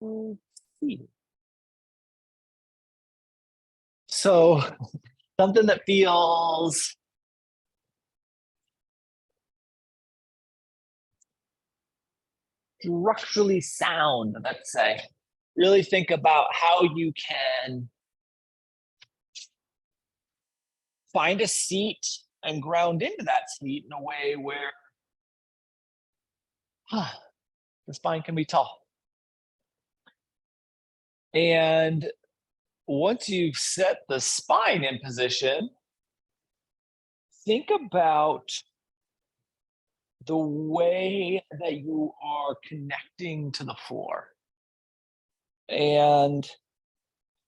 see. So something that feels structurally sound, let's say. Really think about how you can find a seat and ground into that seat in a way where the spine can be tall. And once you've set the spine in position, think about the way that you are connecting to the floor and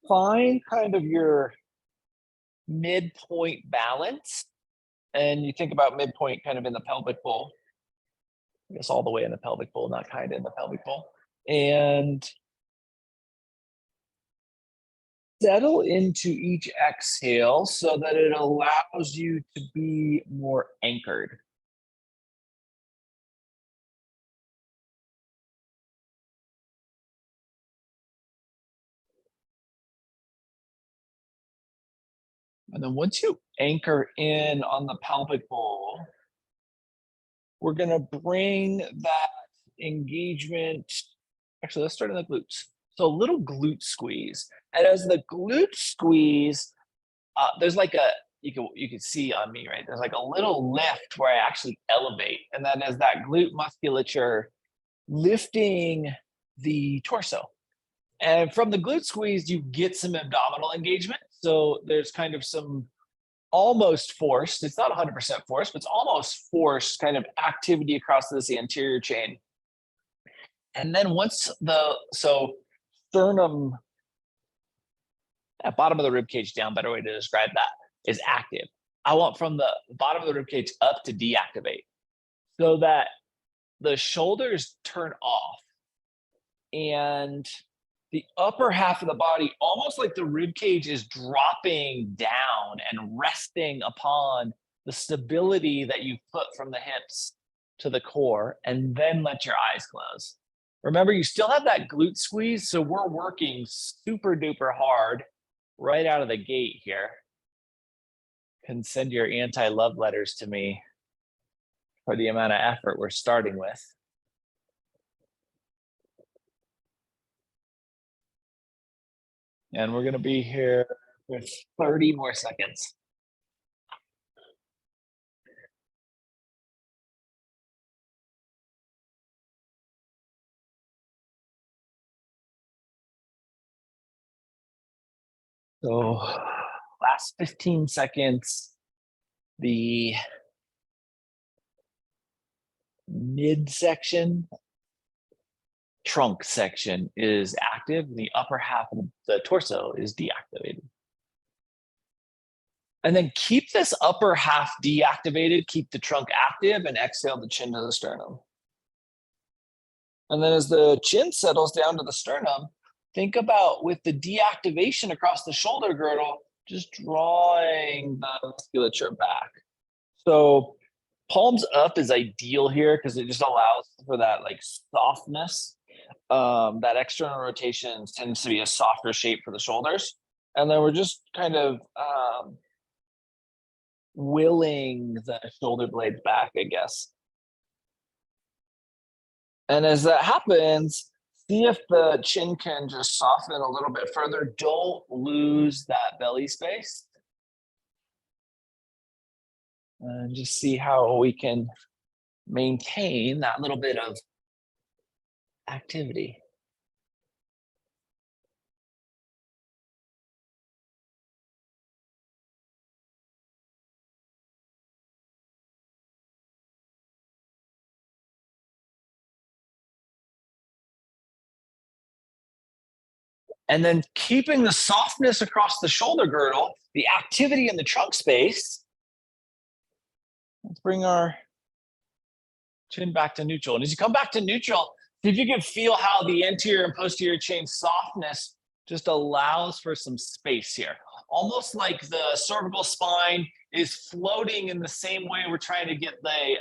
find kind of your midpoint balance. And you think about midpoint kind of in the pelvic bowl, I guess all the way in the pelvic bowl, not kind of in the pelvic bowl. And settle into each exhale so that it allows you to be more anchored. And then once you anchor in on the pelvic bowl, we're going to bring that engagement. Actually, let's start in the glutes. So a little glute squeeze. And as the glute squeeze, there's like a, you can see on me, right? There's like a little lift where I actually elevate. And then as that glute musculature lifting the torso. And from the glute squeeze, you get some abdominal engagement. So there's kind of some almost forced, it's not 100% forced, but it's almost forced kind of activity across this anterior chain. And then once so sternum, at bottom of the rib cage down, better way to describe that, is active. I want from the bottom of the rib cage up to deactivate so that the shoulders turn off and the upper half of the body, almost like the rib cage is dropping down and resting upon the stability that you put from the hips to the core, and then let your eyes close. Remember, you still have that glute squeeze, so we're working super duper hard right out of the gate here. Can send your anti-love letters to me for the amount of effort we're starting with. And we're going to be here for 30 more seconds. So last 15 seconds, the midsection, trunk section is active, and the upper half of the torso is deactivated. And then keep this upper half deactivated, keep the trunk active, and exhale the chin to the sternum. And then as the chin settles down to the sternum, think about with the deactivation across the shoulder girdle, just drawing the musculature back. So palms up is ideal here because it just allows for that like softness. That external rotation tends to be a softer shape for the shoulders. And then we're just kind of willing the shoulder blades back, I guess. And as that happens, see if the chin can just soften a little bit further. Don't lose that belly space. And just see how we can maintain that little bit of activity. And then keeping the softness across the shoulder girdle, the activity in the trunk space. Let's bring our chin back to neutral. And as you come back to neutral, see if you can feel how the anterior and posterior chain softness just allows for some space here. Almost like the cervical spine is floating in the same way we're trying to get the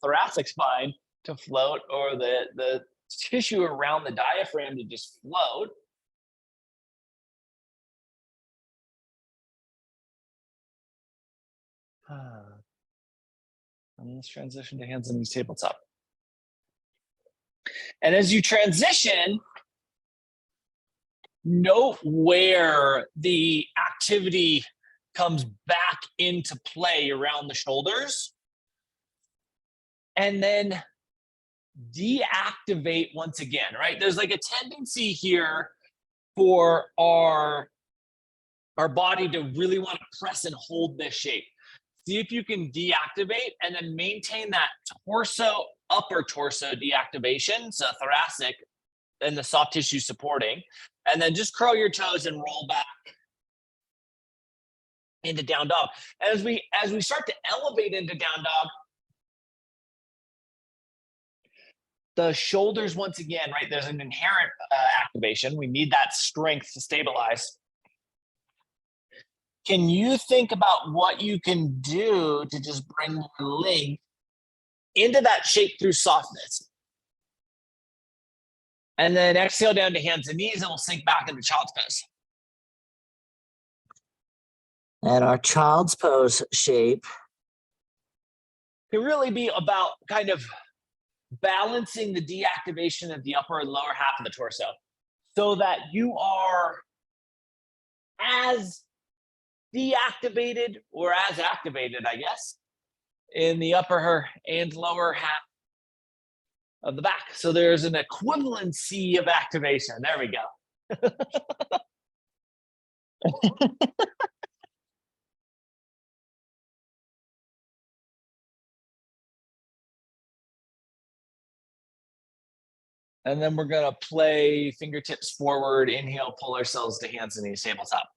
thoracic spine to float, or the tissue around the diaphragm to just float. And let's transition to hands and knees tabletop. And as you transition, note where the activity comes back into play around the shoulders. And then deactivate once again, right? There's like a tendency here for our body to really want to press and hold this shape. See if you can deactivate and then maintain that torso, upper torso deactivation, so thoracic and the soft tissue supporting, and then just curl your toes and roll back into down dog. As we start to elevate into down dog, the shoulders, once again, right, there's an inherent activation. We need that strength to stabilize. Can you think about what you can do to just bring more length into that shape through softness? And then exhale down to hands and knees, and we'll sink back into child's pose. And our child's pose shape can really be about kind of balancing the deactivation of the upper and lower half of the torso so that you are as deactivated or as activated, I guess, in the upper and lower half of the back. So there's an equivalency of activation. There we go. And then we're gonna play fingertips forward, inhale, pull ourselves to hands and knees, tabletop.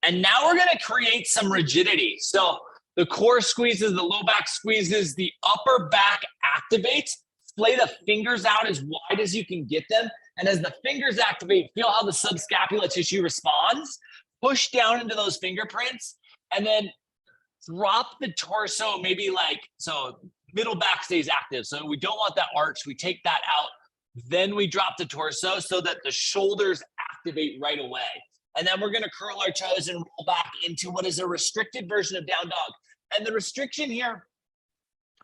And now we're gonna create some rigidity. So the core squeezes, the low back squeezes, the upper back activates. Splay the fingers out as wide as you can get them. And as the fingers activate, feel how the subscapular tissue responds. Push down into those fingerprints and then drop the torso, maybe like, so middle back stays active. So we don't want that arch. We take that out. Then we drop the torso so that the shoulders activate right away. And then we're going to curl our toes and roll back into what is a restricted version of down dog. And the restriction here,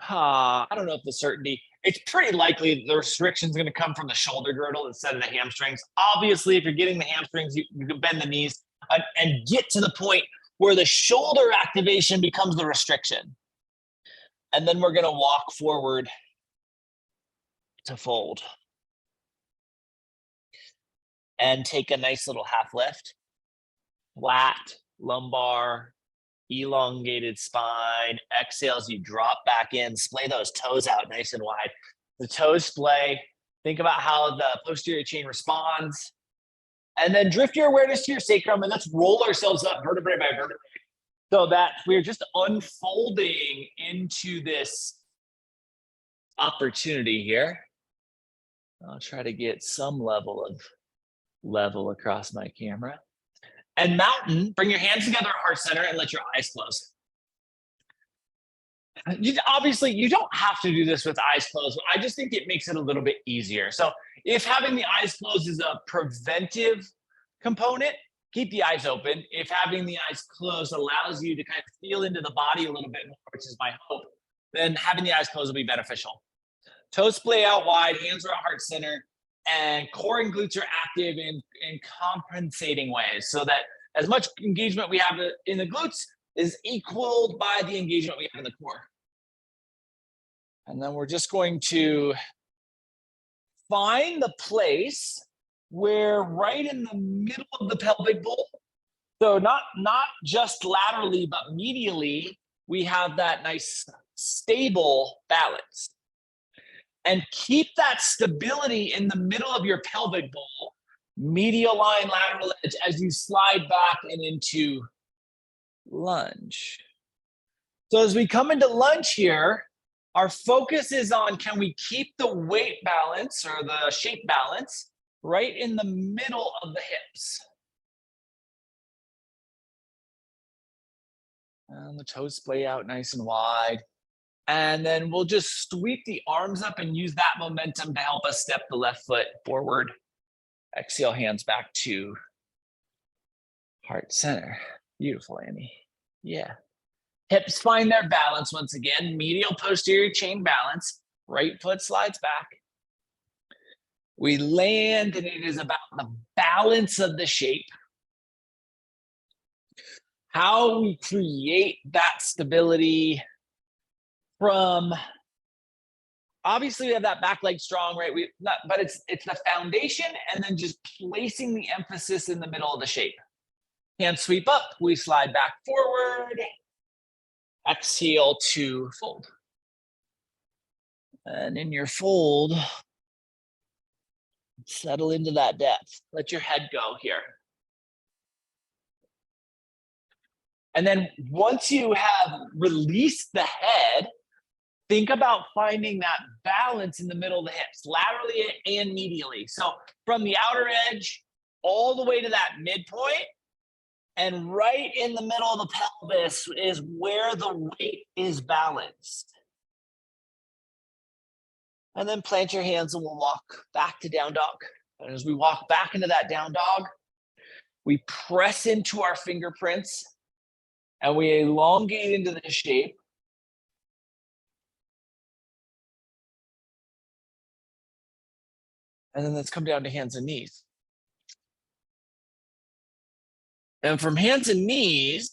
I don't know if the certainty, it's pretty likely the restriction is going to come from the shoulder girdle instead of the hamstrings. Obviously, if you're getting the hamstrings, you can bend the knees and get to the point where the shoulder activation becomes the restriction. And then we're going to walk forward to fold. And take a nice little half lift. Flat lumbar, elongated spine. Exhale as you drop back in. Splay those toes out nice and wide. The toes splay. Think about how the posterior chain responds. And then drift your awareness to your sacrum and let's roll ourselves up vertebrae by vertebrae so that we're just unfolding into this opportunity here. I'll try to get some level across my camera. And mountain, bring your hands together at heart center and let your eyes close. Obviously, you don't have to do this with eyes closed. I just think it makes it a little bit easier. So if having the eyes closed is a preventive component, keep the eyes open. If having the eyes closed allows you to kind of feel into the body a little bit more, which is my hope, then having the eyes closed will be beneficial. Toes splay out wide, hands are at heart center, and core and glutes are active in compensating ways so that as much engagement we have in the glutes is equaled by the engagement we have in the core. And then we're just going to find the place where right in the middle of the pelvic bowl, so not just laterally, but medially, we have that nice stable balance. And keep that stability in the middle of your pelvic bowl, medial line, lateral edge, as you slide back and into lunge. So as we come into lunge here, our focus is on, can we keep the weight balance or the shape balance right in the middle of the hips? And the toes splay out nice and wide. And then we'll just sweep the arms up and use that momentum to help us step the left foot forward. Exhale, hands back to heart center. Beautiful, Annie. Yeah. Hips find their balance once again. Medial posterior chain balance. Right foot slides back. We land, and it is about the balance of the shape. How we create that stability from, obviously we have that back leg strong, right? But it's the foundation, and then just placing the emphasis in the middle of the shape. Hands sweep up, we slide back forward. Exhale to fold. And in your fold, settle into that depth. Let your head go here. And then once you have released the head, think about finding that balance in the middle of the hips, laterally and medially. So from the outer edge all the way to that midpoint, and right in the middle of the pelvis is where the weight is balanced. And then plant your hands and we'll walk back to down dog. And as we walk back into that down dog, we press into our fingerprints and we elongate into the shape. And then let's come down to hands and knees. And from hands and knees,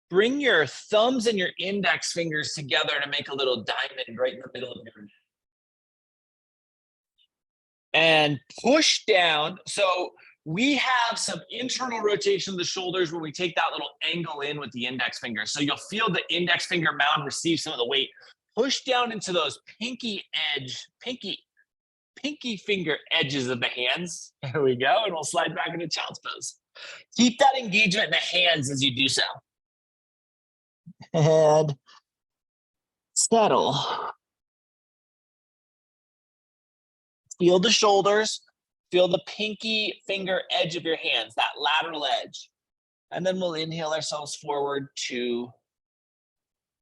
bring your thumbs and your index fingers together to make a little diamond right in the middle of your neck. And push down. So we have some internal rotation of the shoulders when we take that little angle in with the index finger. So you'll feel the index finger mound receive some of the weight. Push down into those pinky finger edges of the hands. There we go. And we'll slide back into child's pose. Keep that engagement in the hands as you do so. And settle. Feel the shoulders. Feel the pinky finger edge of your hands, that lateral edge. And then we'll inhale ourselves forward to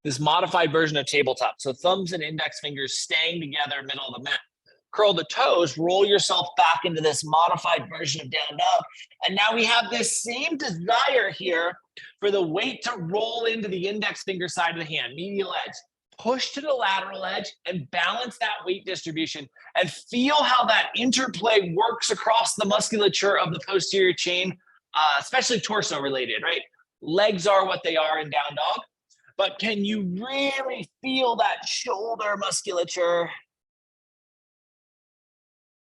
this modified version of tabletop. So thumbs and index fingers staying together, middle of the mat. Curl the toes, roll yourself back into this modified version of down dog. And now we have this same desire here for the weight to roll into the index finger side of the hand, medial edge. Push to the lateral edge and balance that weight distribution and feel how that interplay works across the musculature of the posterior chain, especially torso related, right? Legs are what they are in down dog, but can you really feel that shoulder musculature?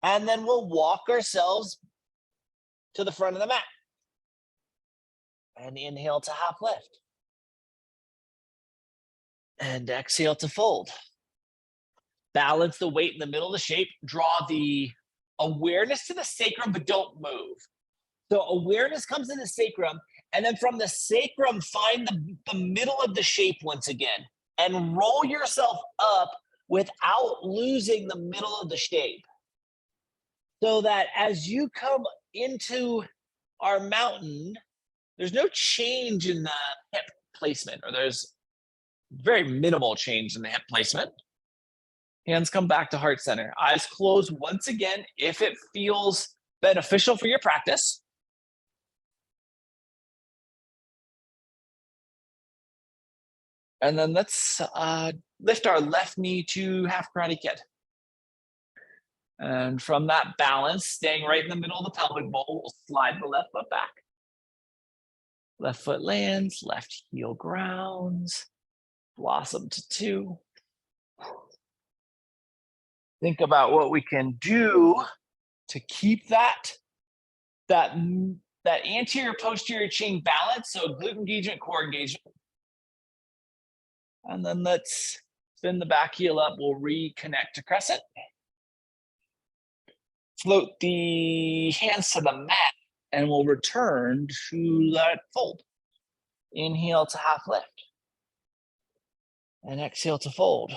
And then we'll walk ourselves to the front of the mat. And inhale to half lift. And exhale to fold. Balance the weight in the middle of the shape. Draw the awareness to the sacrum, but don't move. So awareness comes in the sacrum, and then from the sacrum, find the middle of the shape once again. And roll yourself up without losing the middle of the shape. So that as you come into our mountain, there's no change in the hip placement, or there's very minimal change in the hip placement. Hands come back to heart center. Eyes closed once again if it feels beneficial for your practice. And then let's lift our left knee to half Karate Kid. And from that balance, staying right in the middle of the pelvic bowl, we'll slide the left foot back. Left foot lands, left heel grounds, blossom to 2. Think about what we can do to keep that anterior posterior chain balance. So glute engagement, core engagement. And then let's spin the back heel up. We'll reconnect to crescent. Float the hands to the mat and we'll return to that fold. Inhale to half lift. And exhale to fold.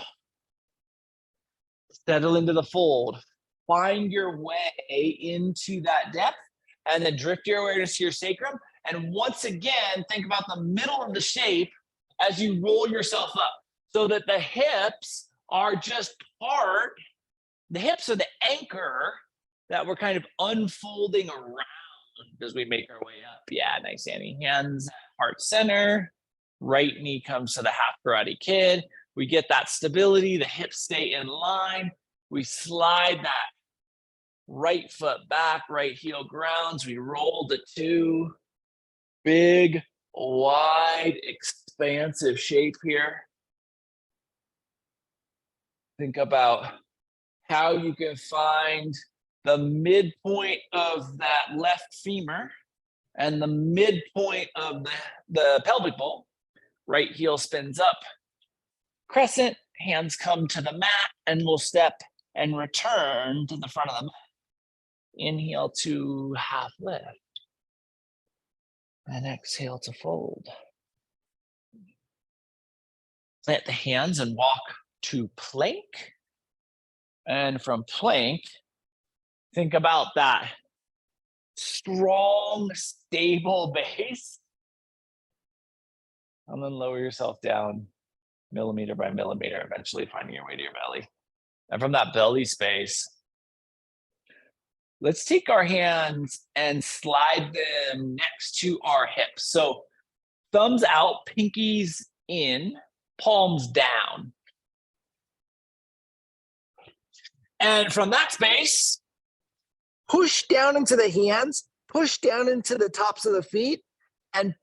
Settle into the fold. Find your way into that depth and then drift your awareness to your sacrum. And once again, think about the middle of the shape as you roll yourself up. so that the hips are just part, the hips are the anchor that we're kind of unfolding around as we make our way up. Yeah, nice, Annie. Hands heart center, right knee comes to the half Karate Kid. We get that stability, the hips stay in line. We slide that right foot back, right heel grounds. We roll to 2. Big, wide, expansive shape here. Think about how you can find the midpoint of that left femur and the midpoint of the pelvic bowl. Right heel spins up, crescent, hands come to the mat, and we'll step and return to the front of the mat. Inhale to half lift. And exhale to fold. Plant the hands and walk to plank. And from plank, think about that strong, stable base. And then lower yourself down millimeter by millimeter, eventually finding your way to your belly. And from that belly space, let's take our hands and slide them next to our hips. So thumbs out, pinkies in, palms down. And from that space, push down into the hands, push down into the tops of the feet, and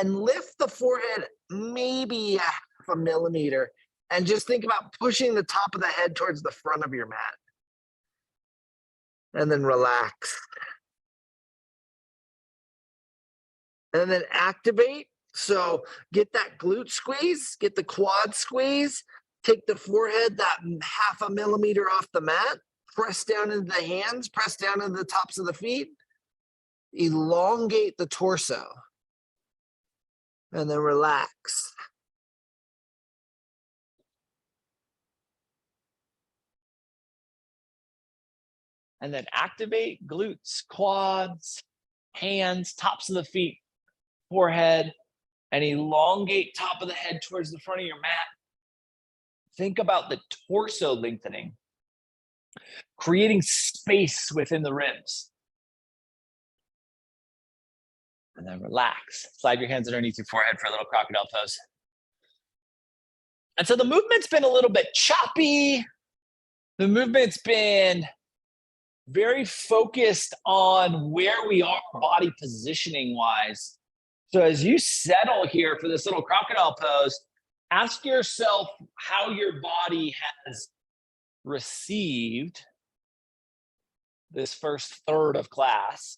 lift the forehead maybe half a millimeter. And just think about pushing the top of the head towards the front of your mat. And then relax. And then activate. So get that glute squeeze, get the quad squeeze, take the forehead that half a millimeter off the mat, press down into the hands, press down into the tops of the feet, elongate the torso, and then relax. And then activate glutes, quads, hands, tops of the feet, forehead, and elongate top of the head towards the front of your mat. Think about the torso lengthening, creating space within the ribs. And then relax. Slide your hands underneath your forehead for a little crocodile pose. And so the movement's been a little bit choppy. The movement's been very focused on where we are body positioning wise. So as you settle here for this little crocodile pose, ask yourself how your body has received this first third of class.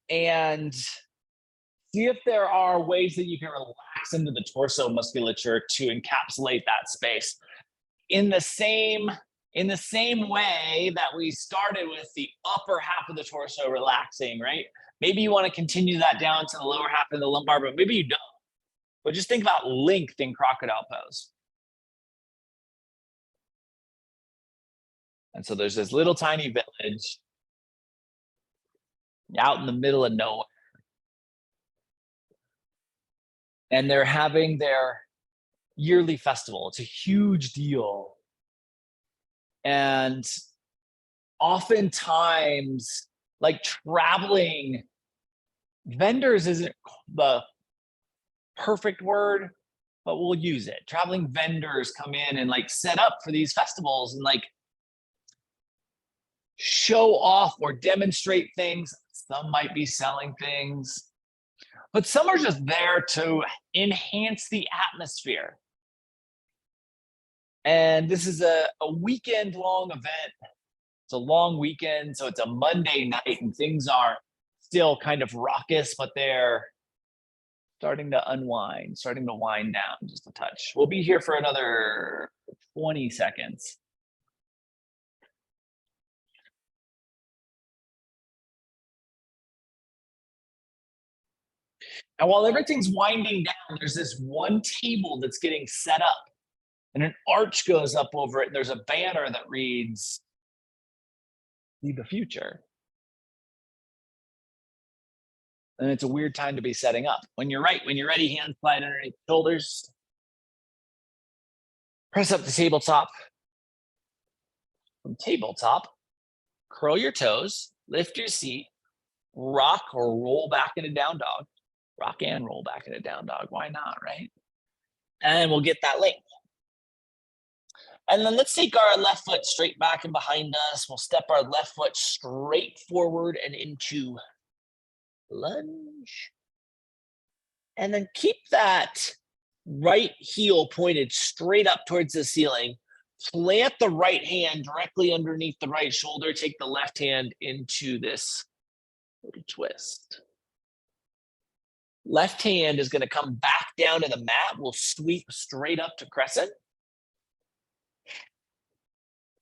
And see if there are ways that you can relax into the torso musculature to encapsulate that space. In the same way that we started with the upper half of the torso relaxing, right? Maybe you want to continue that down to the lower half of the lumbar, but maybe you don't. But just think about length in crocodile pose. And so there's this little tiny village out in the middle of nowhere. And they're having their yearly festival. It's a huge deal. And oftentimes, like traveling vendors isn't the perfect word, but we'll use it. Traveling vendors come in and like set up for these festivals and like show off or demonstrate things. Some might be selling things, but some are just there to enhance the atmosphere. And this is a weekend long event. It's a long weekend, so it's a Monday night and things are still kind of raucous, but they're starting to unwind, starting to wind down just a touch. We'll be here for another 20 seconds. And while everything's winding down, there's this one table that's getting set up and an arch goes up over it. And there's a banner that reads, "See the future." And it's a weird time to be setting up. When you're right, when you're ready, hand slide underneath the shoulders. Press up the tabletop. From tabletop, curl your toes, lift your seat, rock or roll back into down dog. Rock and roll back into down dog. Why not, right? And we'll get that length. And then let's take our left foot straight back and behind us. We'll step our left foot straight forward and into lunge. And then keep that right heel pointed straight up towards the ceiling. Plant the right hand directly underneath the right shoulder. Take the left hand into this little twist. Left hand is going to come back down to the mat. We'll sweep straight up to crescent.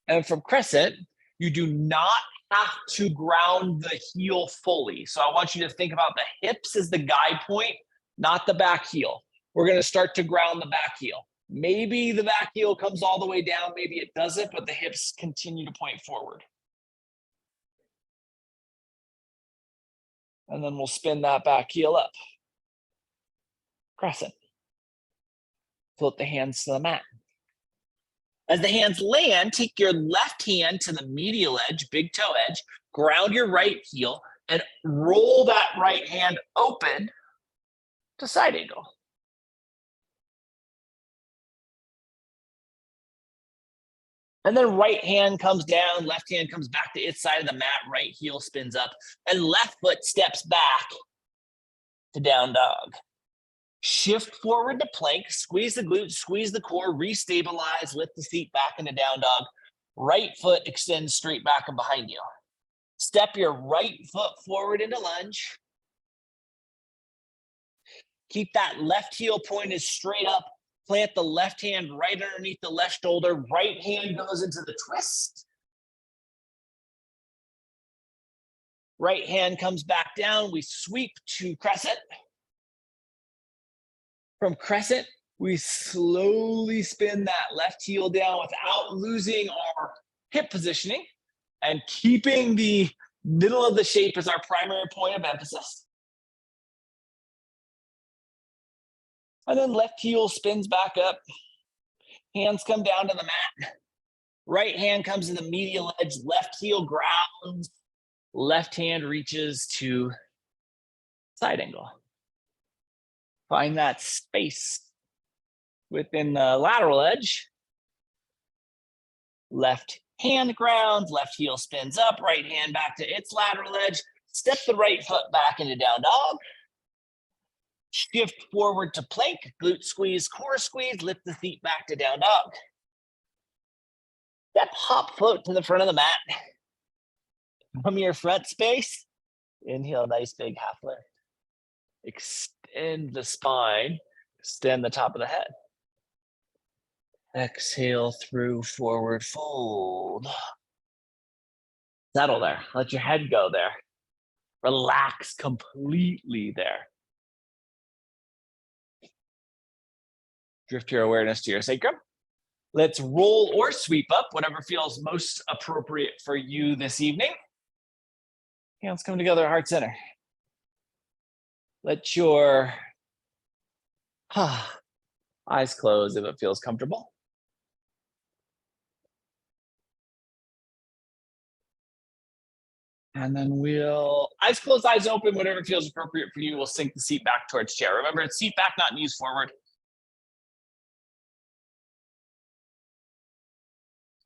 And from crescent, you do not have to ground the heel fully. So I want you to think about the hips as the guide point, not the back heel. We're going to start to ground the back heel. Maybe the back heel comes all the way down, maybe it doesn't, but the hips continue to point forward. And then we'll spin that back heel up. Crescent. Float the hands to the mat. As the hands land, take your left hand to the medial edge, big toe edge, ground your right heel, and roll that right hand open to side angle. And then right hand comes down, left hand comes back to its side of the mat, right heel spins up, and left foot steps back to down dog. Shift forward to plank, squeeze the glutes, squeeze the core, restabilize, lift the seat back into down dog. Right foot extends straight back and behind you. Step your right foot forward into lunge. Keep that left heel pointed straight up. Plant the left hand right underneath the left shoulder. Right hand goes into the twist. Right hand comes back down. We sweep to crescent. From crescent, we slowly spin that left heel down without losing our hip positioning and keeping the middle of the shape as our primary point of emphasis. And then left heel spins back up. Hands come down to the mat. Right hand comes to the medial edge. Left heel grounds. Left hand reaches to side angle. Find that space within the lateral edge. Left hand grounds, left heel spins up, right hand back to its lateral edge. Step the right foot back into down dog. Shift forward to plank, glute squeeze, core squeeze, lift the feet back to down dog. Step, hop, float to the front of the mat. From your front space, inhale, nice big half lift. Extend the spine, extend the top of the head. Exhale through forward fold. Settle there, let your head go there. Relax completely there. Drift your awareness to your sacrum. Let's roll or sweep up, whatever feels most appropriate for you this evening. Hands come together, heart center. Let your eyes close if it feels comfortable. And then we'll, eyes closed, eyes open, whatever feels appropriate for you. We'll sink the seat back towards chair. Remember, it's seat back, not knees forward.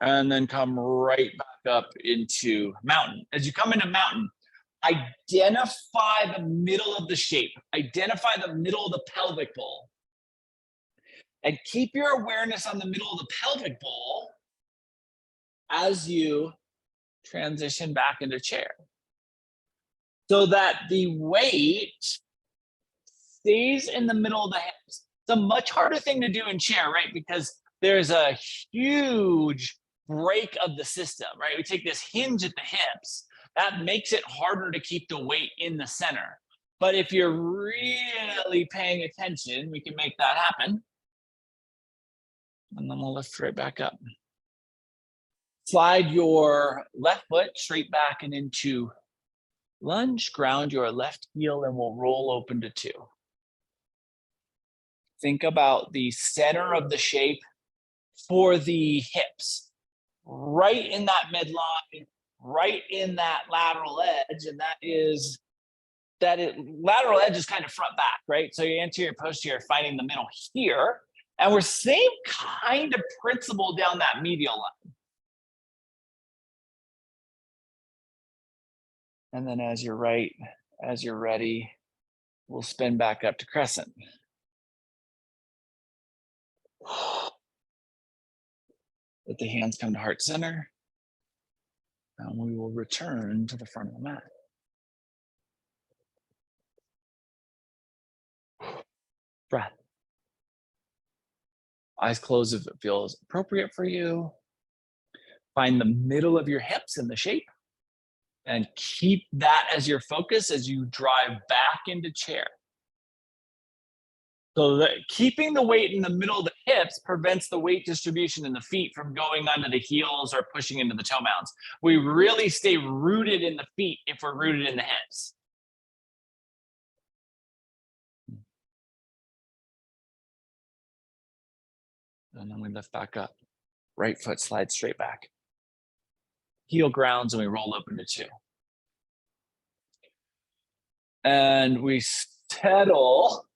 And then come right back up into mountain. As you come into mountain, identify the middle of the shape. Identify the middle of the pelvic bowl. And keep your awareness on the middle of the pelvic bowl as you transition back into chair. So that the weight stays in the middle of the hips. It's a much harder thing to do in chair, right? Because there's a huge break of the system, right? We take this hinge at the hips. That makes it harder to keep the weight in the center. But if you're really paying attention, we can make that happen. And then we'll lift right back up. Slide your left foot straight back and into Lunge, ground your left heel, and we'll roll open to 2. Think about the center of the shape for the hips, right in that midline, right in that lateral edge, and lateral edge is kind of front back, right? So your anterior posterior finding the middle here, and we're same kind of principle down that medial line. And then as you're ready, we'll spin back up to crescent. Let the hands come to heart center. And we will return to the front of the mat. Breath. Eyes closed if it feels appropriate for you. Find the middle of your hips in the shape. And keep that as your focus as you drive back into chair. So that keeping the weight in the middle of the hips prevents the weight distribution in the feet from going under the heels or pushing into the toe mounds. We really stay rooted in the feet if we're rooted in the hips. And then we lift back up. Right foot slides straight back. Heel grounds and we roll open to 2. And we settle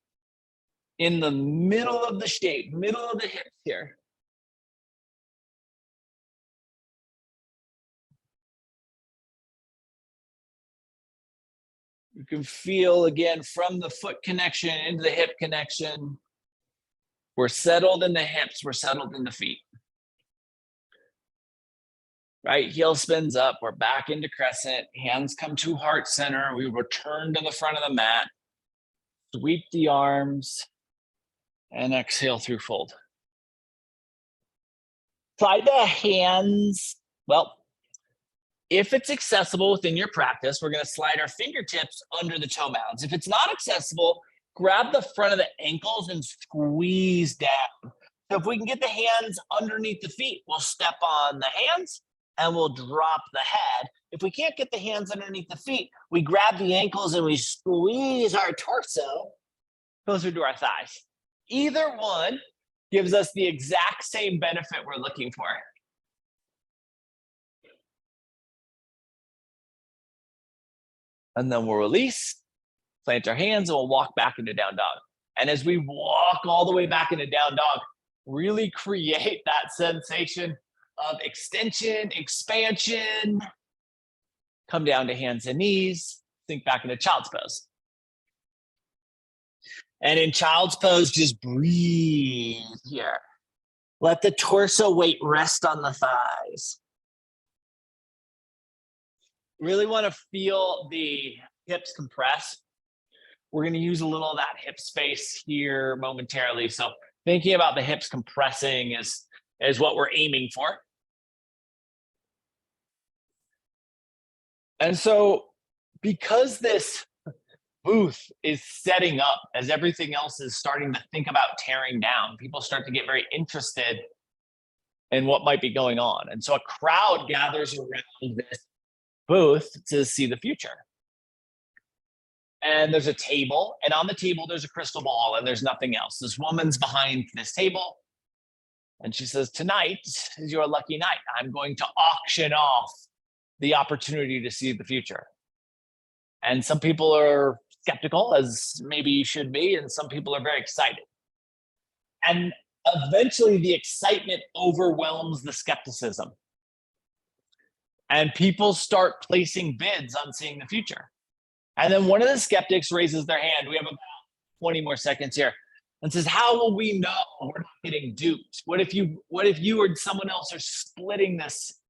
in the middle of the shape, middle of the hips here. You can feel again from the foot connection into the hip connection. We're settled in the hips, we're settled in the feet. Right heel spins up, we're back into crescent, hands come to heart center, we return to the front of the mat, sweep the arms, and exhale through fold. Slide the hands, well, if it's accessible within your practice, we're gonna slide our fingertips under the toe mounds. If it's not accessible, grab the front of the ankles and squeeze down. So if we can get the hands underneath the feet, we'll step on the hands and we'll drop the head. If we can't get the hands underneath the feet, we grab the ankles and we squeeze our torso closer to our thighs. Either one gives us the exact same benefit we're looking for. And then we'll release, plant our hands, and we'll walk back into down dog. And as we walk all the way back into down dog, really create that sensation of extension, expansion. Come down to hands and knees, sink back into child's pose. And in child's pose, just breathe here. Let the torso weight rest on the thighs. Really want to feel the hips compress. We're going to use a little of that hip space here momentarily. So thinking about the hips compressing is what we're aiming for. And so because this booth is setting up as everything else is starting to think about tearing down, people start to get very interested in what might be going on. And so a crowd gathers around this booth to see the future. And there's a table, and on the table there's a crystal ball, and there's nothing else. This woman's behind this table, and she says, tonight is your lucky night. I'm going to auction off the opportunity to see the future. And some people are skeptical, as maybe you should be, and some people are very excited. And eventually the excitement overwhelms the skepticism. And people start placing bids on seeing the future. And then one of the skeptics raises their hand. We have about 20 more seconds here, and says, how will we know we're not getting duped? What if you or someone else are splitting this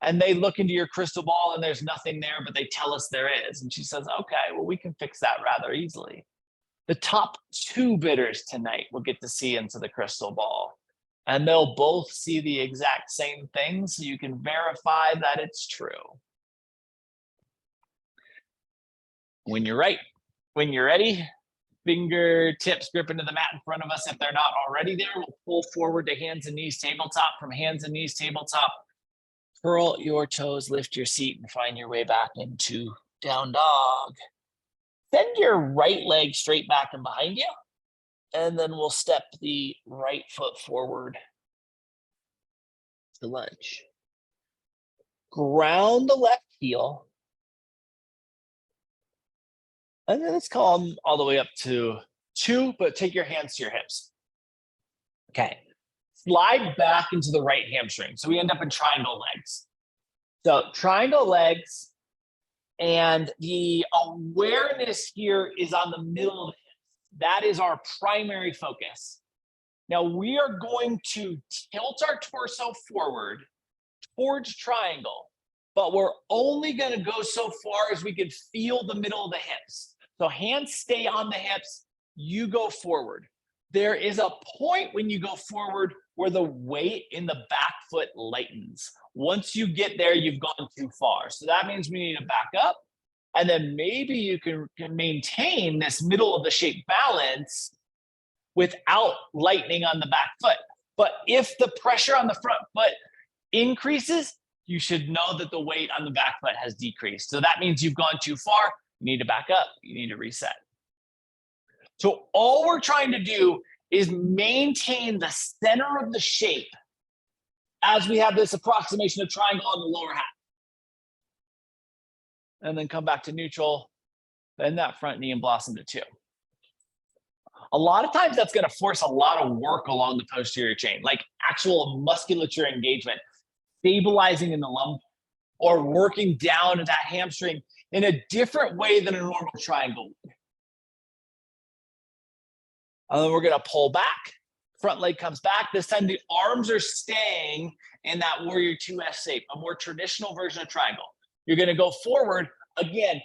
and they look into your crystal ball and there's nothing there, but they tell us there is? And she says, okay, well, we can fix that rather easily. The top 2 bidders tonight will get to see into the crystal ball, and they'll both see the exact same thing, so you can verify that it's true. When you're ready, fingertips grip into the mat in front of us. If they're not already there, we'll pull forward to hands and knees tabletop. From hands and knees tabletop, curl your toes, lift your seat, and find your way back into down dog. Send your right leg straight back and behind you. And then we'll step the right foot forward to lunge. Ground the left heel. And then let's come all the way up to 2, but take your hands to your hips. Okay. Slide back into the right hamstring. So we end up in triangle legs. So triangle legs, and the awareness here is on the middle of the hips. That is our primary focus. Now we are going to tilt our torso forward towards triangle, but we're only going to go so far as we can feel the middle of the hips. So hands stay on the hips, you go forward. There is a point when you go forward where the weight in the back foot lightens. Once you get there, you've gone too far. So that means we need to back up. And then maybe you can maintain this middle of the shape balance without lightening on the back foot. But if the pressure on the front foot increases, you should know that the weight on the back foot has decreased. So that means you've gone too far. You need to back up. You need to reset. So all we're trying to do is maintain the center of the shape as we have this approximation of triangle on the lower half. And then come back to neutral, bend that front knee and blossom to 2. A lot of times that's going to force a lot of work along the posterior chain, like actual musculature engagement, stabilizing in the lumbar, or working down at that hamstring in a different way than a normal triangle would. And then we're going to pull back. Front leg comes back. This time the arms are staying in that Warrior 2S shape, a more traditional version of triangle. You're going to go forward, again,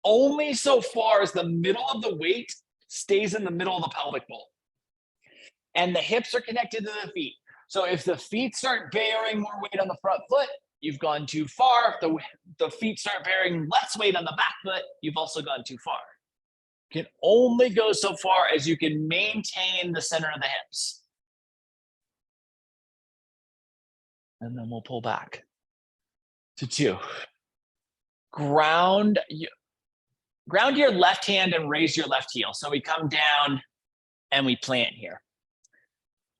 only so far as the middle of the weight stays in the middle of the pelvic bowl. And the hips are connected to the feet. So if the feet start bearing more weight on the front foot, you've gone too far. If the feet start bearing less weight on the back foot, you've also gone too far. You can only go so far as you can maintain the center of the hips. And then we'll pull back to 2. Ground your left hand and raise your left heel. So we come down and we plant here.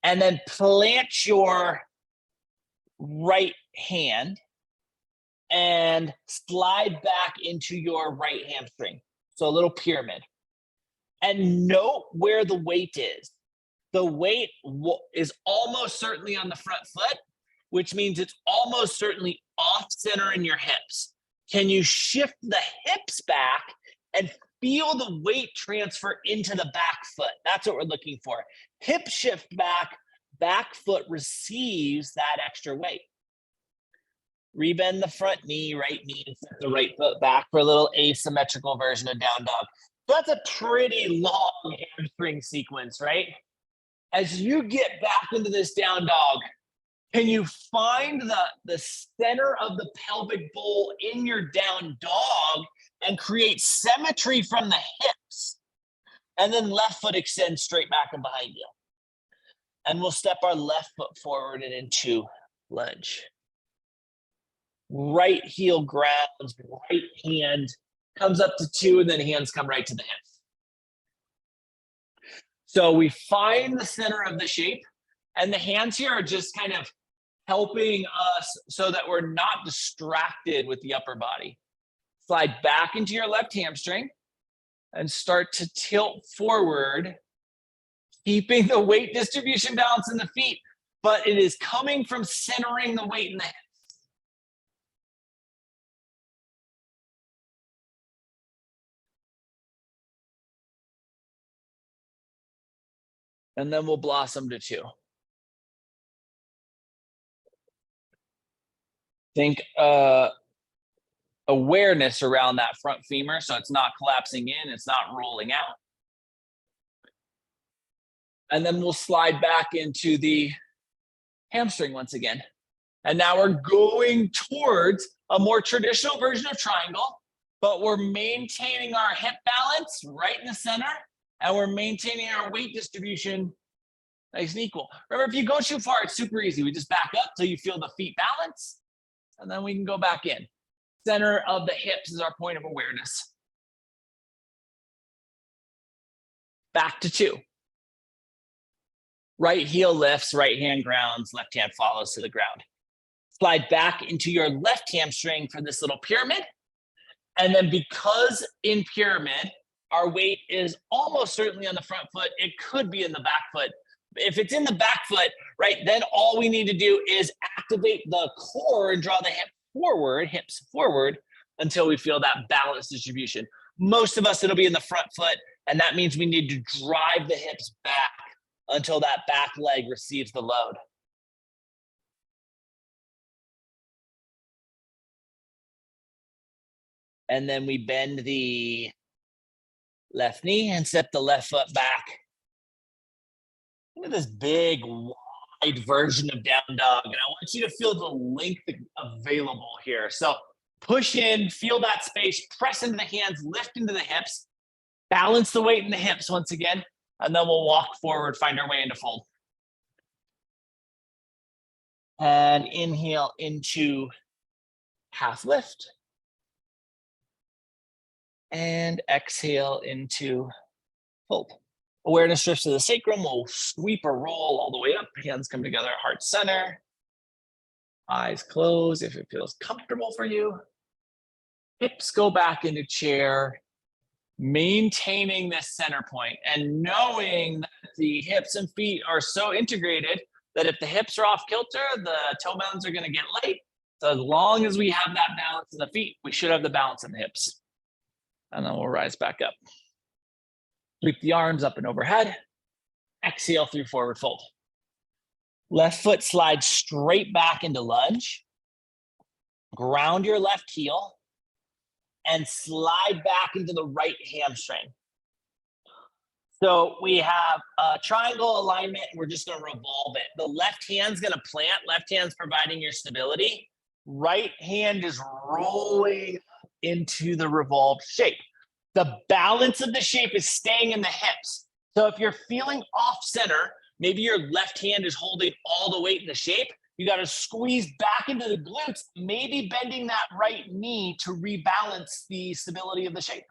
And then plant your right hand and slide back into your right hamstring. So a little pyramid. And note where the weight is. The weight is almost certainly on the front foot, which means it's almost certainly off center in your hips. Can you shift the hips back and feel the weight transfer into the back foot? That's what we're looking for. Hip shift back foot receives that extra weight. Rebend the front knee, right knee, and set the right foot back for a little asymmetrical version of down dog. So that's a pretty long hamstring sequence, right? As you get back into this down dog, can you find the center of the pelvic bowl in your down dog and create symmetry from the hips? And then left foot extends straight back and behind you. And we'll step our left foot forward and into lunge. Right heel grounds, right hand comes up to 2, and then hands come right to the hips. So we find the center of the shape, and the hands here are just kind of helping us so that we're not distracted with the upper body. Slide back into your left hamstring and start to tilt forward, keeping the weight distribution balance in the feet, but it is coming from centering the weight in the hips. And then we'll blossom to 2. Think awareness around that front femur, so it's not collapsing in, it's not rolling out. And then we'll slide back into the hamstring once again. And now we're going towards a more traditional version of triangle, but we're maintaining our hip balance right in the center, and we're maintaining our weight distribution nice and equal. Remember, if you go too far, it's super easy. We just back up till you feel the feet balance, and then we can go back in. Center of the hips is our point of awareness. Back to 2. Right heel lifts, right hand grounds, left hand follows to the ground. Slide back into your left hamstring for this little pyramid. And then because in pyramid, our weight is almost certainly on the front foot, it could be in the back foot. If it's in the back foot, right, then all we need to do is activate the core and draw the hips forward until we feel that balance distribution. Most of us, it'll be in the front foot, and that means we need to drive the hips back until that back leg receives the load. And then we bend the left knee and step the left foot back. Look at this big, wide version of down dog. And I want you to feel the length available here. So push in, feel that space, press into the hands, lift into the hips, balance the weight in the hips once again, and then we'll walk forward, find our way into fold. And inhale into half lift. And exhale into fold. Awareness drifts to the sacrum. We'll sweep or roll all the way up. Hands come together at heart center. Eyes close if it feels comfortable for you. Hips go back into chair, maintaining this center point and knowing that the hips and feet are so integrated that if the hips are off kilter, the toe mounds are going to get light. So as long as we have that balance in the feet, we should have the balance in the hips. And then we'll rise back up. Sweep the arms up and overhead. Exhale through forward fold. Left foot slides straight back into lunge. Ground your left heel and slide back into the right hamstring. So we have a triangle alignment and we're just going to revolve it. The left hand's going to plant. Left hand's providing your stability. Right hand is rolling into the revolved shape. The balance of the shape is staying in the hips. So if you're feeling off center, maybe your left hand is holding all the weight in the shape, you got to squeeze back into the glutes, maybe bending that right knee to rebalance the stability of the shape.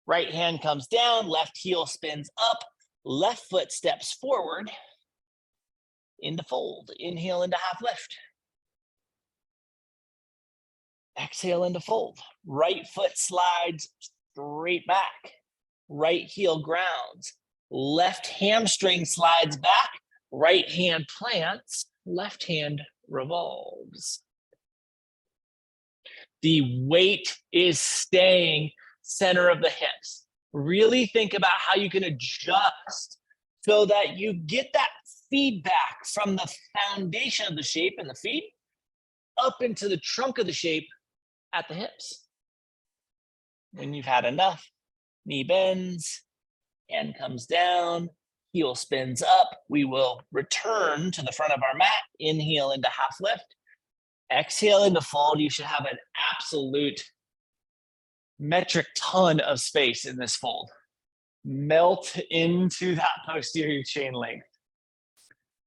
Right hand comes down, left heel spins up, left foot steps forward into fold. Inhale into half lift. Exhale into fold. Right foot slides straight back. Right heel grounds. Left hamstring slides back. Right hand plants. Left hand revolves. The weight is staying center of the hips. Really think about how you can adjust so that you get that feedback from the foundation of the shape in the feet up into the trunk of the shape at the hips. When you've had enough, knee bends, hand comes down, heel spins up. We will return to the front of our mat. Inhale into half lift. Exhale into fold. You should have an absolute metric ton of space in this fold. Melt into that posterior chain length.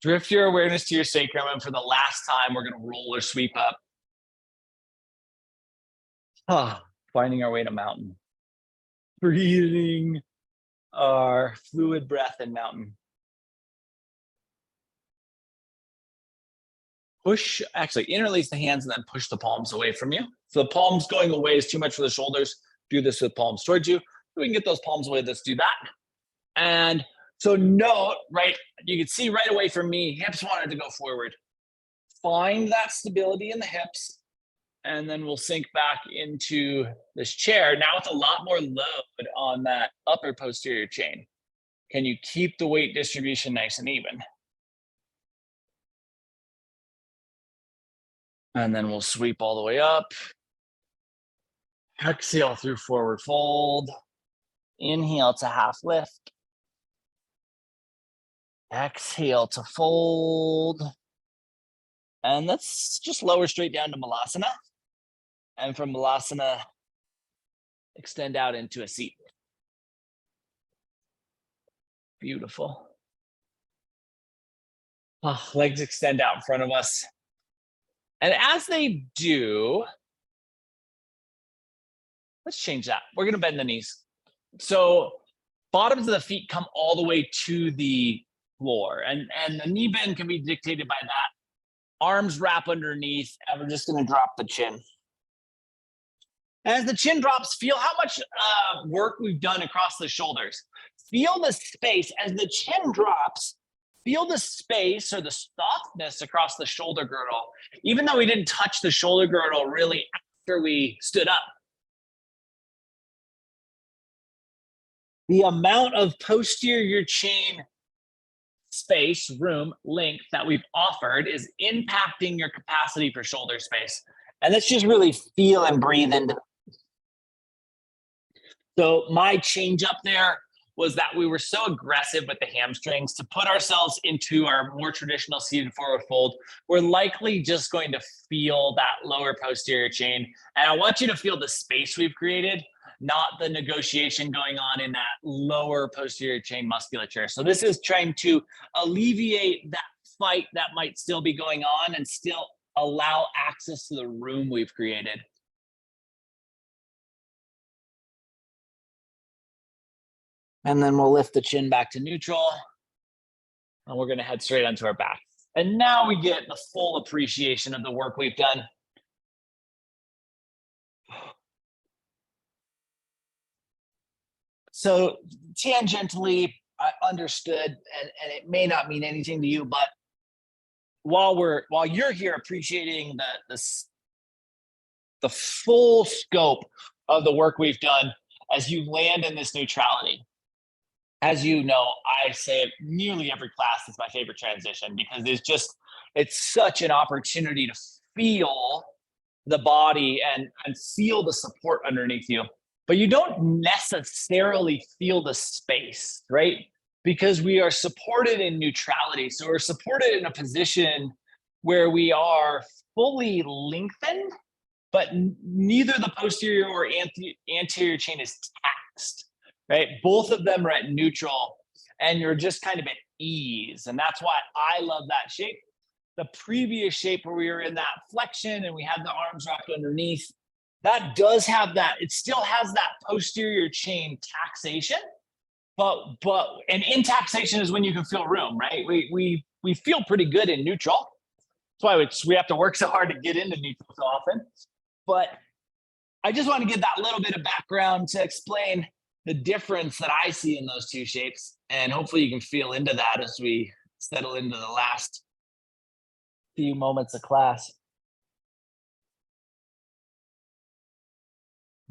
Drift your awareness to your sacrum, and for the last time, we're going to roll or sweep up. Finding our way to mountain. Breathing our fluid breath in mountain. Push, actually interlace the hands and then push the palms away from you. So the palms going away is too much for the shoulders. Do this with palms towards you. We can get those palms away, let's do that. And so note, right, you can see right away from me, hips wanted to go forward. Find that stability in the hips. And then we'll sink back into this chair. Now it's a lot more load on that upper posterior chain. Can you keep the weight distribution nice and even? And then we'll sweep all the way up. Exhale through forward fold. Inhale to half lift. Exhale to fold. And let's just lower straight down to Malasana. And from Malasana, extend out into a seat. Beautiful. Legs extend out in front of us. And as they do, let's change that. We're gonna bend the knees. So bottoms of the feet come all the way to the floor, and the knee bend can be dictated by that. Arms wrap underneath, and we're just gonna drop the chin. As the chin drops, feel how much work we've done across the shoulders. Feel the space as the chin drops. Feel the space or the softness across the shoulder girdle, even though we didn't touch the shoulder girdle really after we stood up. The amount of posterior chain space, room, length that we've offered is impacting your capacity for shoulder space. And let's just really feel and breathe into. So my change up there was that we were so aggressive with the hamstrings to put ourselves into our more traditional seated forward fold. We're likely just going to feel that lower posterior chain. And I want you to feel the space we've created, not the negotiation going on in that lower posterior chain musculature. So this is trying to alleviate that fight that might still be going on and still allow access to the room we've created. And then we'll lift the chin back to neutral. And we're gonna head straight onto our back. And now we get the full appreciation of the work we've done. So tangentially, I understood, and it may not mean anything to you, but while you're here appreciating the full scope of the work we've done, as you land in this neutrality, as you know, I say it nearly every class is my favorite transition because it's such an opportunity to feel the body and feel the support underneath you. But you don't necessarily feel the space, right? Because we are supported in neutrality. So we're supported in a position where we are fully lengthened, but neither the posterior or anterior chain is taxed, right? Both of them are at neutral and you're just kind of at ease. And that's why I love that shape. The previous shape where we were in that flexion and we had the arms wrapped underneath, that does have that, it still has that posterior chain taxation, and in taxation is when you can feel room, right? We feel pretty good in neutral. That's why we have to work so hard to get into neutral so often. But I just want to give that little bit of background to explain the difference that I see in those two shapes. And hopefully you can feel into that as we settle into the last few moments of class.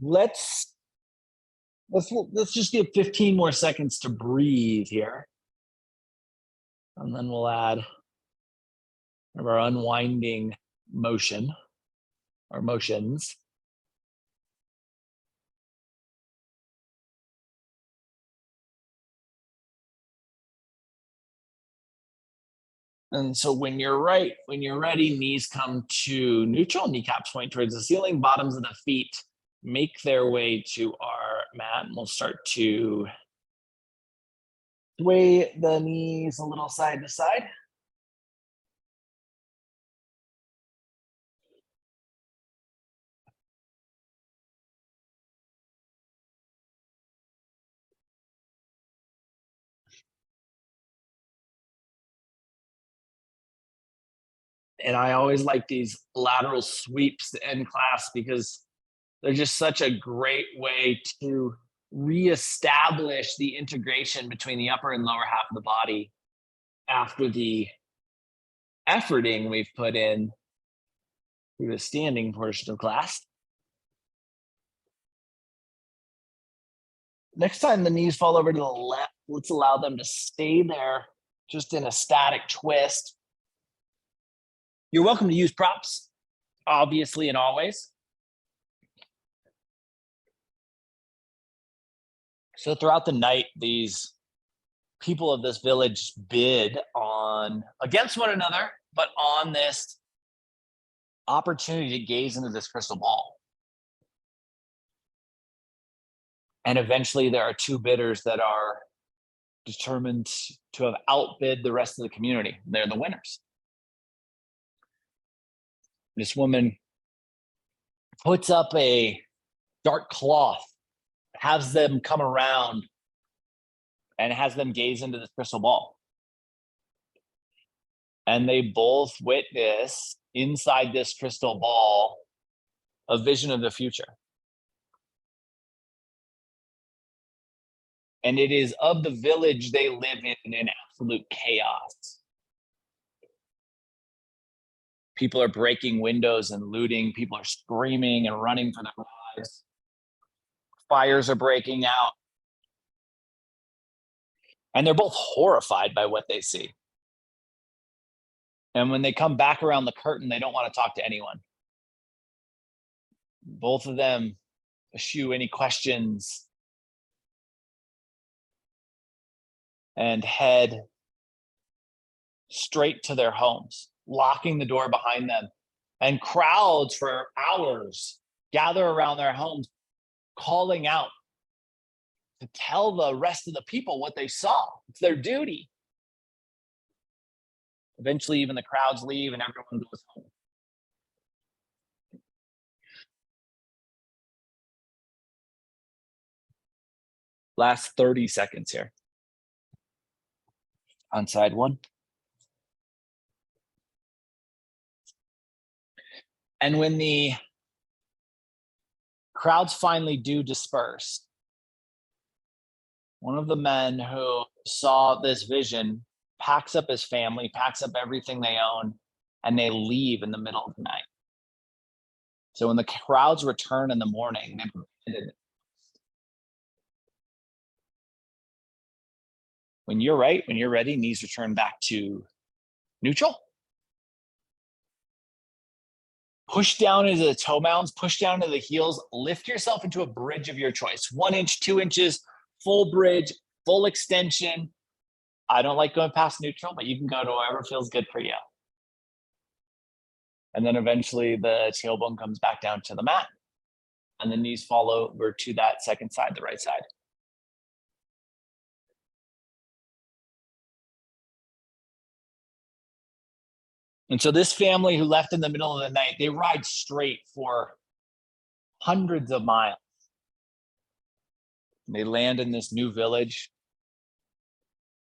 Let's just give 15 more seconds to breathe here. And then we'll add our unwinding motion or motions. And so when you're ready, knees come to neutral, kneecaps point towards the ceiling, bottoms of the feet make their way to our mat. And we'll start to sway the knees a little side to side. And I always like these lateral sweeps to end class because they're just such a great way to reestablish the integration between the upper and lower half of the body after the efforting we've put in through the standing portion of class. Next time the knees fall over to the left, let's allow them to stay there just in a static twist. You're welcome to use props, obviously, and always. So throughout the night, these people of this village bid against one another, but on this opportunity to gaze into this crystal ball. And eventually there are two bidders that are determined to have outbid the rest of the community. They're the winners. This woman puts up a dark cloth, has them come around, and has them gaze into this crystal ball. And they both witness inside this crystal ball a vision of the future. And it is of the village they live in absolute chaos. People are breaking windows and looting. People are screaming and running for their lives. Fires are breaking out. And they're both horrified by what they see. And when they come back around the curtain, they don't want to talk to anyone. Both of them eschew any questions and head straight to their homes, locking the door behind them. And crowds for hours gather around their homes, calling out to tell the rest of the people what they saw. It's their duty. Eventually, even the crowds leave and everyone goes home. Last 30 seconds here. On side one. And when the crowds finally do disperse, one of the men who saw this vision packs up his family, packs up everything they own, and they leave in the middle of the night. So when the crowds return in the morning, when you're right, when you're ready, knees return back to neutral. Push down into the toe mounds, push down to the heels, lift yourself into a bridge of your choice. 1 inch, 2 inches, full bridge, full extension. I don't like going past neutral, but you can go to wherever feels good for you. And then eventually the tailbone comes back down to the mat and the knees fall over to that second side, the right side. And so this family who left in the middle of the night, they ride straight for hundreds of miles. They land in this new village.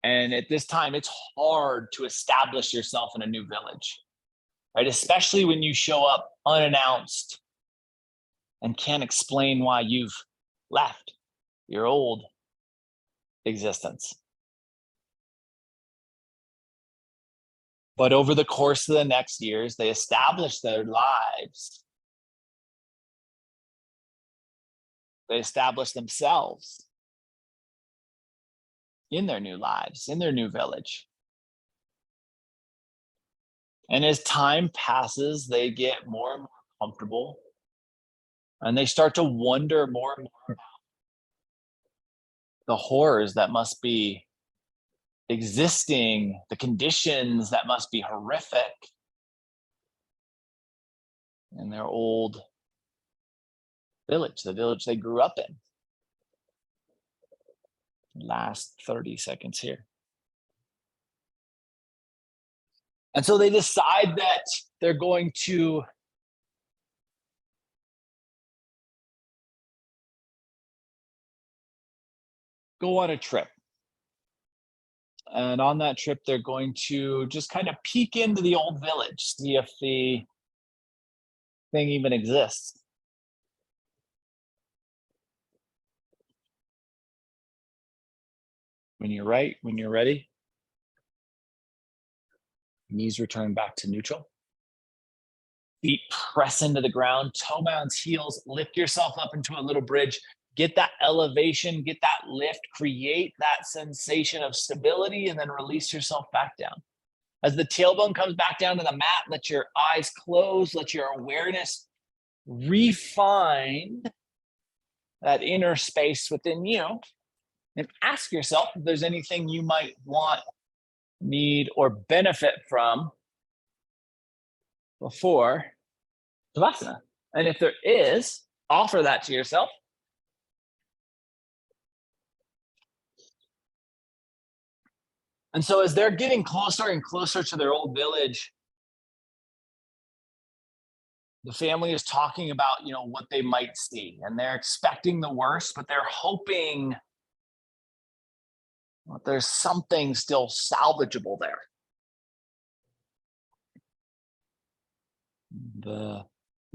And at this time, it's hard to establish yourself in a new village, right? Especially when you show up unannounced and can't explain why you've left your old existence. But over the course of the next years, they establish their lives. They establish themselves in their new lives, in their new village. And as time passes, they get more and more comfortable. And they start to wonder more and more about the horrors that must be existing, the conditions that must be horrific in their old village, the village they grew up in. Last 30 seconds here. And so they decide that they're going to go on a trip. And on that trip, they're going to just kind of peek into the old village, see if the thing even exists. When you're right, when you're ready, knees return back to neutral. Feet press into the ground, toe mounds, heels, lift yourself up into a little bridge. Get that elevation, get that lift, create that sensation of stability, and then release yourself back down. As the tailbone comes back down to the mat, let your eyes close, let your awareness refine that inner space within you, and ask yourself if there's anything you might want, need, or benefit from before Savasana. And if there is, offer that to yourself. And so as they're getting closer and closer to their old village, The family is talking about, what they might see, and they're expecting the worst, but they're hoping there's something still salvageable there. The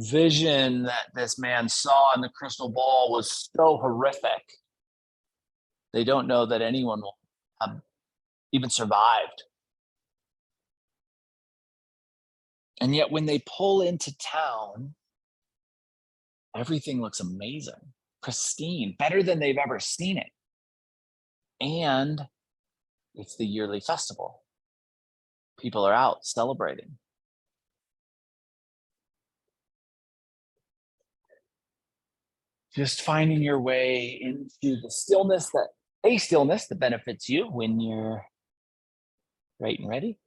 vision that this man saw in the crystal ball was so horrific. They don't know that anyone will have even survived. And yet when they pull into town, everything looks amazing, pristine, better than they've ever seen it. And it's the yearly festival. People are out celebrating. Just finding your way into the stillness that benefits you when you're right and ready.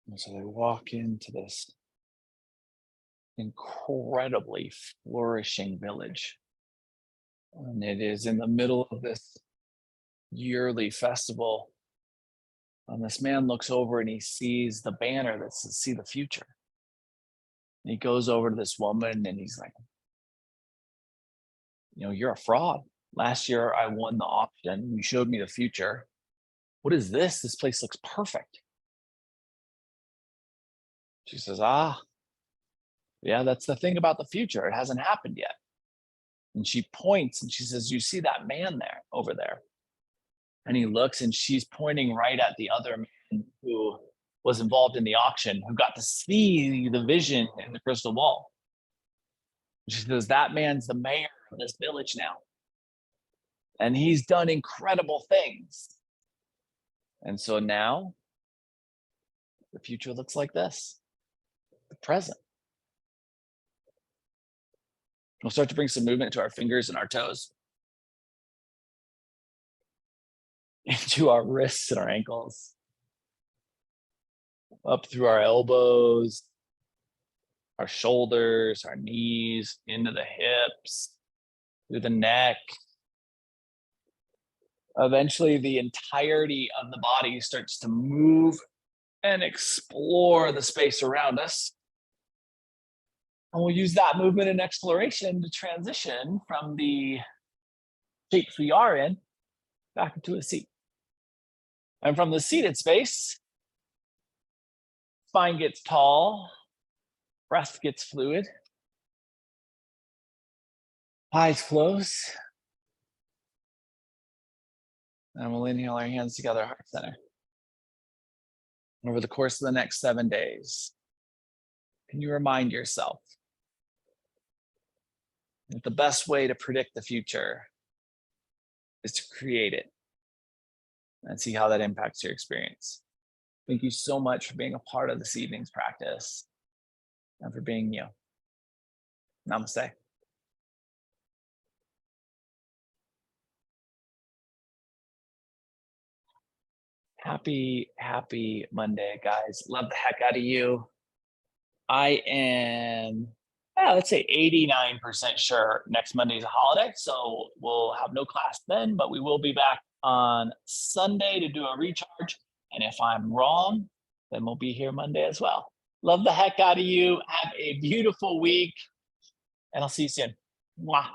And so they walk into this incredibly flourishing village. And it is in the middle of this yearly festival. And this man looks over and he sees the banner that says, "See the future." And he goes over to this woman and he's like, "You're a fraud. Last year I won the auction. You showed me the future. What is this? This place looks perfect." She says, "Ah, yeah, that's the thing about the future. It hasn't happened yet." And she points and she says, "You see that man there over there?" And he looks and she's pointing right at the other man who was involved in the auction, who got to see the vision in the crystal ball. She says, "That man's the mayor of this village now. And he's done incredible things." And so now the future looks like this, the present. We'll start to bring some movement to our fingers and our toes, into our wrists and our ankles, up through our elbows, our shoulders, our knees, into the hips, through the neck. Eventually, the entirety of the body starts to move and explore the space around us. And we'll use that movement and exploration to transition from the shapes we are in back into a seat. And from the seated space, spine gets tall, breath gets fluid, eyes close. And we'll inhale our hands together, heart center. Over the course of the next 7 days, can you remind yourself that the best way to predict the future is to create it and see how that impacts your experience? Thank you so much for being a part of this evening's practice and for being you. Namaste. Happy Monday, guys. Love the heck out of you. I am, let's say 89% sure next Monday is a holiday, so we'll have no class then, but we will be back on Sunday to do a recharge. And if I'm wrong, then we'll be here Monday as well. Love the heck out of you. Have a beautiful week, and I'll see you soon. Mwah.